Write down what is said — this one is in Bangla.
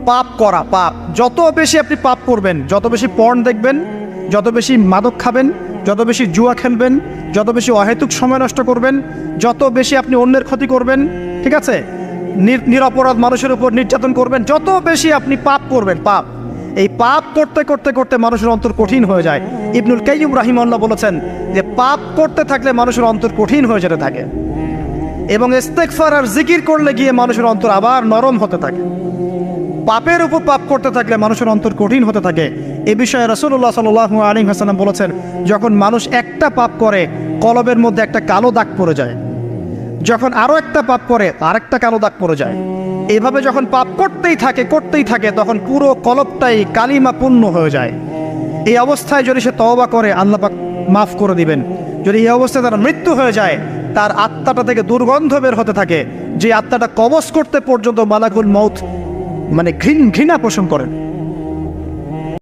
পাপ করা, পাপ যত বেশি আপনি পাপ করবেন, যত বেশি পর্ন দেখবেন, যত বেশি মাদক খাবেন, যত বেশি জুয়া খেলবেন, যত বেশি অহেতুক সময় নষ্ট করবেন, যত বেশি আপনি অন্যের ক্ষতি করবেন, ঠিক আছে, নিরপরাধ মানুষের উপর নির্যাতন করবেন, যত বেশি আপনি পাপ করবেন, পাপ, এই পাপ করতে করতে করতে মানুষের অন্তর কঠিন হয়ে যায়। ইবনুল কাইয়্যিম রাহিমাহুল্লাহ বলেছেন যে পাপ করতে থাকলে মানুষের অন্তর কঠিন হয়ে যেতে থাকে, এবং ইস্তেগফার আর জিকির করলে গিয়ে মানুষের অন্তর আবার নরম হতে থাকে। পাপের উপর পাপ করতে থাকলে মানুষের অন্তর কঠিন হতে থাকে। এ বিষয়ে রাসূলুল্লাহ সাল্লাল্লাহু আলাইহি ওয়াসাল্লাম বলেছেন, যখন মানুষ একটা পাপ করে কলবের মধ্যে একটা কালো দাগ পড়ে যায়, যখন আরও একটা পাপ করে আরেকটা কালো দাগ পড়ে যায়, এইভাবে যখন পাপ করতেই থাকে তখন পুরো কলবটাই কালিমাপূর্ণ হয়ে যায়। এই অবস্থায় যদি সে তওবা করে আল্লাহ পাক মাফ করে দিবেন। যদি এই অবস্থায় তার মৃত্যু হয়ে যায়, তার আত্মাটা থেকে দুর্গন্ধ বের হতে থাকে, যে আত্মাটা কবজ করতে পর্যন্ত মালাকুল মউত মানে ঘৃণা পোষণ করেন।